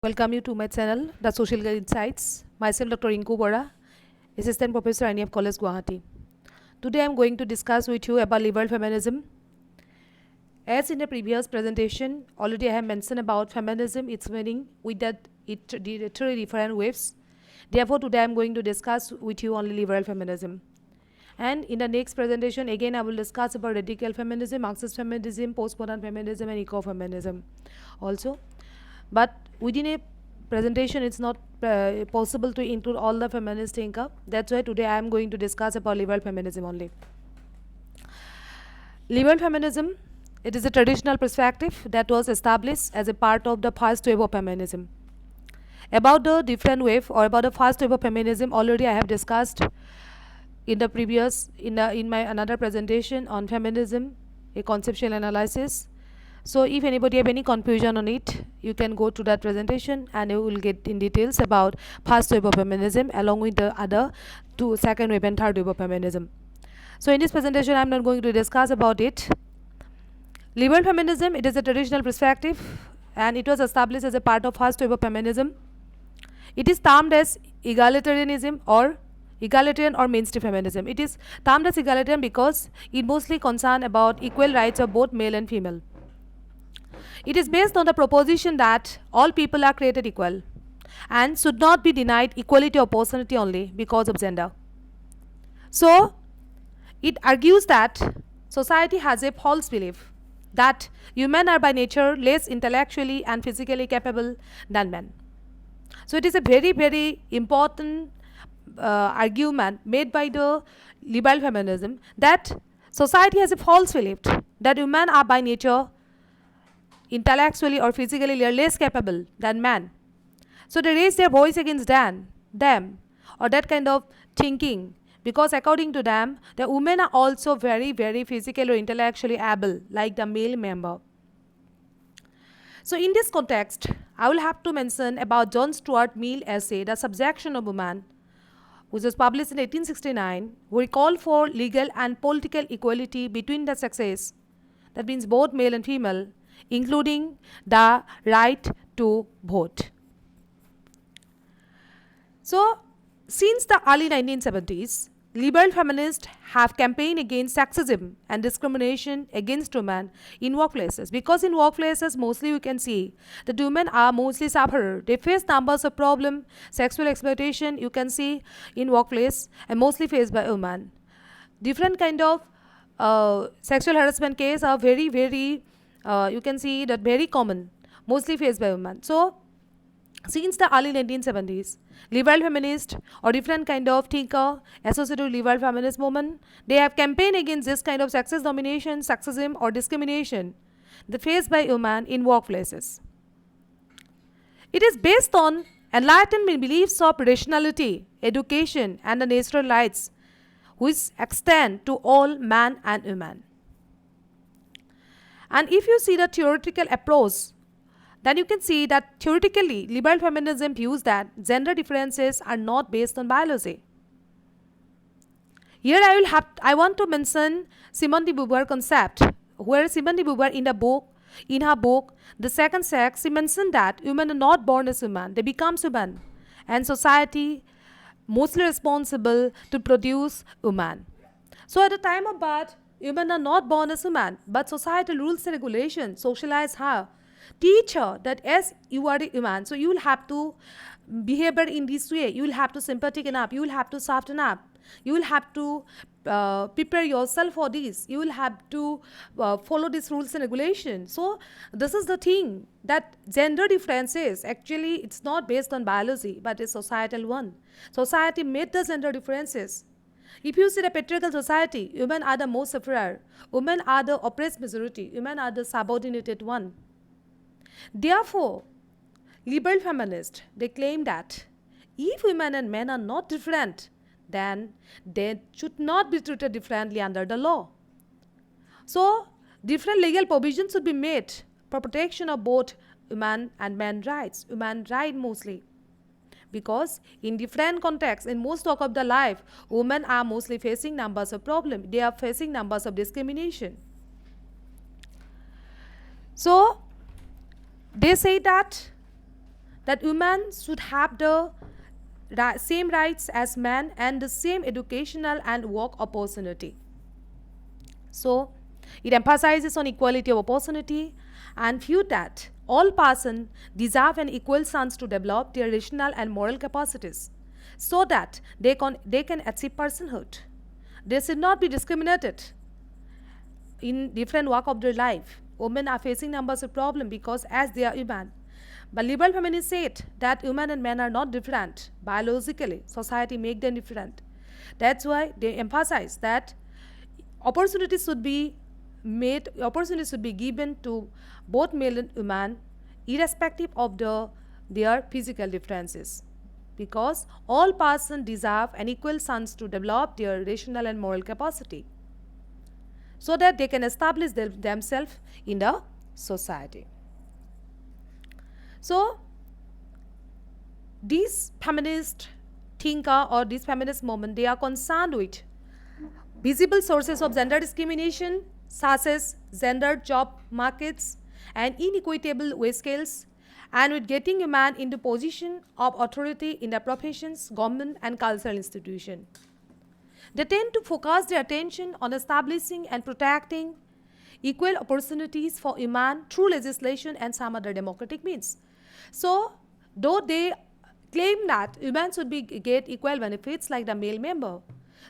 Welcome you to my channel, The Sociological Insights. Myself, Dr. Inku Bora, Assistant Professor, INF College, Guwahati. Today, I am going to discuss with you about liberal feminism. As in the previous presentation, already I have mentioned about feminism, its meaning, with that it three different waves. Therefore, today I am going to discuss with you only liberal feminism. And in the next presentation, again, I will discuss about radical feminism, Marxist feminism, postmodern feminism, and ecofeminism also. But within a presentation, it's not possible to include all the feminist thinker. That's why today I am going to discuss about liberal feminism only. Liberal feminism, it is a traditional perspective that was established as a part of the first wave of feminism. About the different wave or about the first wave of feminism, already I have discussed in the previous in my another presentation on feminism, a conceptual analysis. So if anybody have any confusion on it, you can go to that presentation and you will get in details about first wave of feminism along with the other two, second wave and third wave of feminism. So in this presentation, I'm not going to discuss about it. Liberal feminism, it is a traditional perspective and it was established as a part of first wave of feminism. It is termed as egalitarianism or egalitarian or mainstream feminism. It is termed as egalitarian because it mostly concerns about equal rights of both male and female. It is based on the proposition that all people are created equal and should not be denied equality of opportunity only because of gender. So, it argues that society has a false belief that women are by nature less intellectually and physically capable than men. So, it is a very, very important argument made by the liberal feminism that society has a false belief that women are by nature intellectually or physically less capable than men. So they raise their voice against them or that kind of thinking because according to them, the women are also very, very physically or intellectually able like the male member. So in this context, I will have to mention about John Stuart Mill essay, The Subjection of Woman, which was published in 1869, where he called for legal and political equality between the sexes, that means both male and female, including the right to vote. So, since the early 1970s, liberal feminists have campaigned against sexism and discrimination against women in workplaces. Because in workplaces, mostly you can see that women are mostly sufferers. They face numbers of problems, sexual exploitation you can see in workplace and mostly faced by women. Different kind of sexual harassment cases are very, very you can see that very common, mostly faced by women. So, since the early 1970s, liberal feminists or different kind of thinker associated with liberal feminist movement, they have campaigned against this kind of sexist domination, sexism or discrimination that faced by women in workplaces. It is based on enlightenment beliefs of rationality, education and the natural rights which extend to all men and women. And if you see the theoretical approach, then you can see that theoretically, liberal feminism views that gender differences are not based on biology. Here I want to mention Simone De Beauvoir concept, where Simone De Beauvoir in her book, The Second Sex, she mentioned that women are not born as women, they become women, and society mostly responsible to produce women. So at the time of birth, women are not born as women, but societal rules and regulations socialize her, teach her that as you are a woman, so you will have to behave in this way, you will have to sympathetic enough, you will have to soften up, you will have to prepare yourself for this, you will have to follow these rules and regulations. So this is the thing, that gender differences, actually it's not based on biology, but a societal one. Society made the gender differences. If you see the patriarchal society, women are the most sufferer, women are the oppressed majority, women are the subordinated one. Therefore, liberal feminists, they claim that if women and men are not different, then they should not be treated differently under the law. So, different legal provisions should be made for protection of both women and men rights, women right mostly. Because in different contexts, in most talk of the life, women are mostly facing numbers of problems. They are facing numbers of discrimination. So, they say that that women should have the same rights as men and the same educational and work opportunity. So it emphasizes on equality of opportunity and view that all persons deserve an equal chance to develop their rational and moral capacities so that they can achieve personhood. They should not be discriminated in different walk of their life. Women are facing numbers of problems because as they are women. But liberal feminists said that women and men are not different biologically. Society make them different. That's why they emphasize that opportunities should be given to both male and women irrespective of their physical differences, because all persons deserve an equal chance to develop their rational and moral capacity so that they can establish themselves in the society. So these feminist thinker or this feminist movement, they are concerned with visible sources of gender discrimination such as gender job markets and inequitable wage scales, and with getting a man into position of authority in the professions, government and cultural institutions. They tend to focus their attention on establishing and protecting equal opportunities for women through legislation and some other democratic means. So, though they claim that women should get equal benefits like the male member,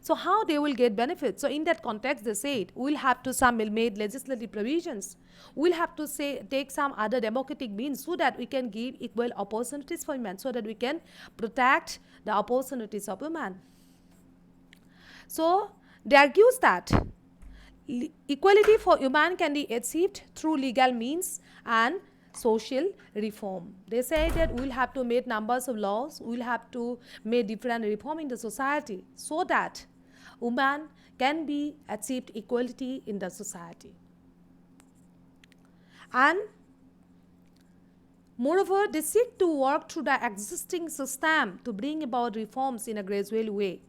so how they will get benefits? So in that context, they said we'll have to some made legislative provisions. We'll have to take some other democratic means so that we can give equal opportunities for women, so that we can protect the opportunities of women. So they argues that equality for women can be achieved through legal means and social reform. They say that we'll have to make numbers of laws, we'll have to make different reform in the society so that women can be achieved equality in the society. And moreover, they seek to work through the existing system to bring about reforms in a gradual way.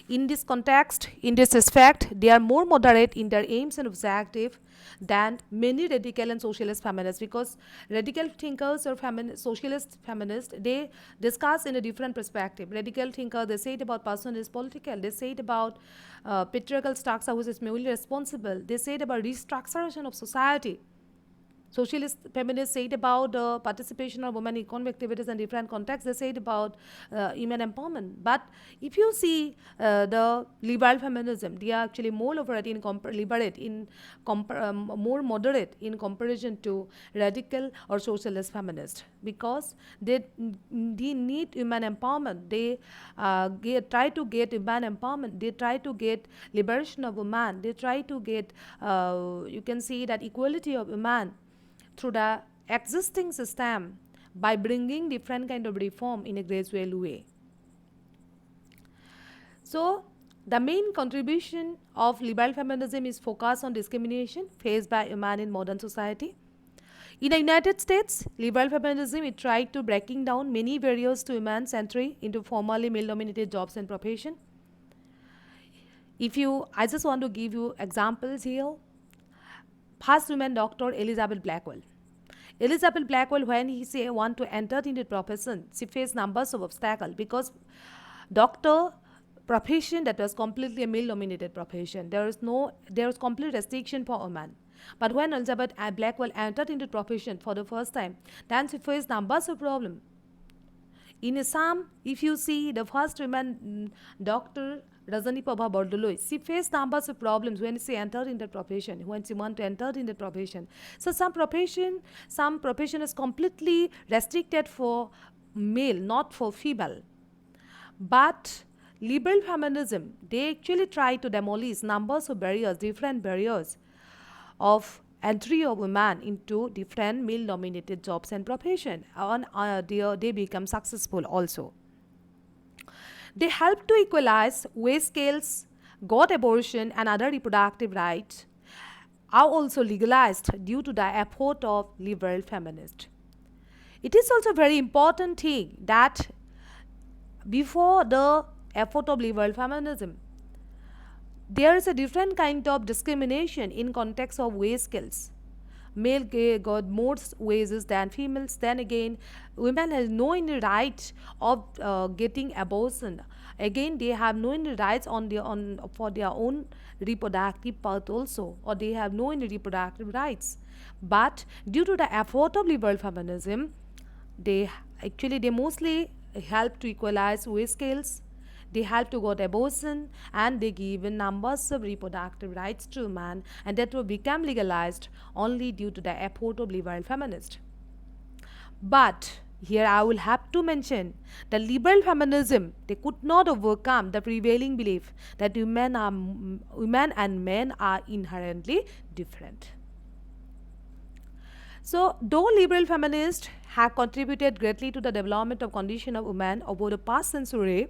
In this context, in this aspect, they are more moderate in their aims and objectives than many radical and socialist feminists, because radical thinkers or socialist feminists, they discuss in a different perspective. Radical thinker, they say it about person is political, they say it about patriarchal structure which is mainly responsible, they say it about restructuration of society. Socialist feminists said about the participation of women in economic activities in different contexts. They said about women empowerment. But if you see the liberal feminism, they are actually more moderate more moderate in comparison to radical or socialist feminists, because they need women empowerment. They try to get women empowerment. They try to get liberation of women. They try to get you can see that equality of women through the existing system by bringing different kind of reform in a gradual way. So the main contribution of liberal feminism is focused on discrimination faced by women in modern society. In the United States, liberal feminism it tried to breaking down many barriers to women's entry into formerly male-dominated jobs and profession. I just want to give you examples here. First woman doctor Elizabeth Blackwell. Elizabeth Blackwell, when he want to enter into the profession, she faced numbers of obstacles because doctor profession that was completely a male-dominated profession. There was complete restriction for women. But when Elizabeth Blackwell entered into the profession for the first time, then she faced numbers of problems. In Assam, if you see the first woman doctor Rajani Prabha Bordoloi, she faced numbers of problems when she entered in the profession, when she wanted to enter in the profession. So some profession is completely restricted for male, not for female. But liberal feminism, they actually try to demolish numbers of barriers, different barriers of entry of women into different male-dominated jobs and profession. They become successful also. They help to equalize wage scales, got abortion and other reproductive rights are also legalized due to the effort of liberal feminists. It is also very important thing that before the effort of liberal feminism, there is a different kind of discrimination in context of wage scales. got more wages than females. Then again, women has no any right of getting abortion. Again, they have no any rights on their on for their own reproductive part also, or they have no any reproductive rights. But due to the effort of liberal feminism, they they mostly help to equalize wage scales, they help to got abortion, and they give numbers of reproductive rights to man, and that will become legalized only due to the effort of liberal feminists. But here I will have to mention that liberal feminism, they could not overcome the prevailing belief that women and men are inherently different. So, though liberal feminists have contributed greatly to the development of condition of women over the past century,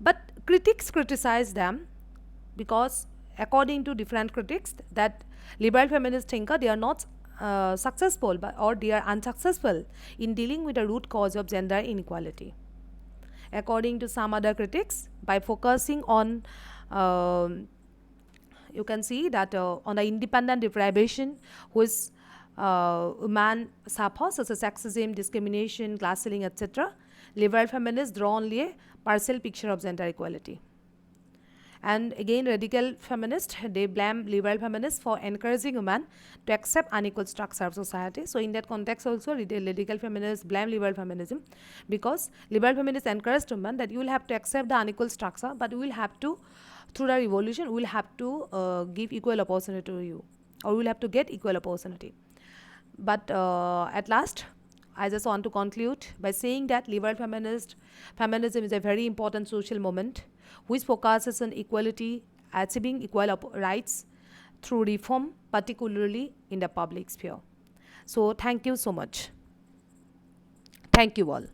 but critics criticize them because, according to different critics, that liberal feminist thinker, they are not successful, or they are unsuccessful in dealing with the root cause of gender inequality. According to some other critics, by focusing on you can see that on the independent deprivation which women suffer, such as sexism, discrimination, class ceiling, etc., liberal feminists draw only a partial picture of gender equality. And again, radical feminists, they blame liberal feminists for encouraging women to accept unequal structure of society. So in that context also, radical feminists blame liberal feminism, because liberal feminists encourage women that you will have to accept the unequal structure, but you will have to, through the revolution, we will have to give equal opportunity to you, or we will have to get equal opportunity. But at last, I just want to conclude by saying that liberal feminism is a very important social movement which focuses on equality, achieving equal rights through reform, particularly in the public sphere. So thank you so much. Thank you all.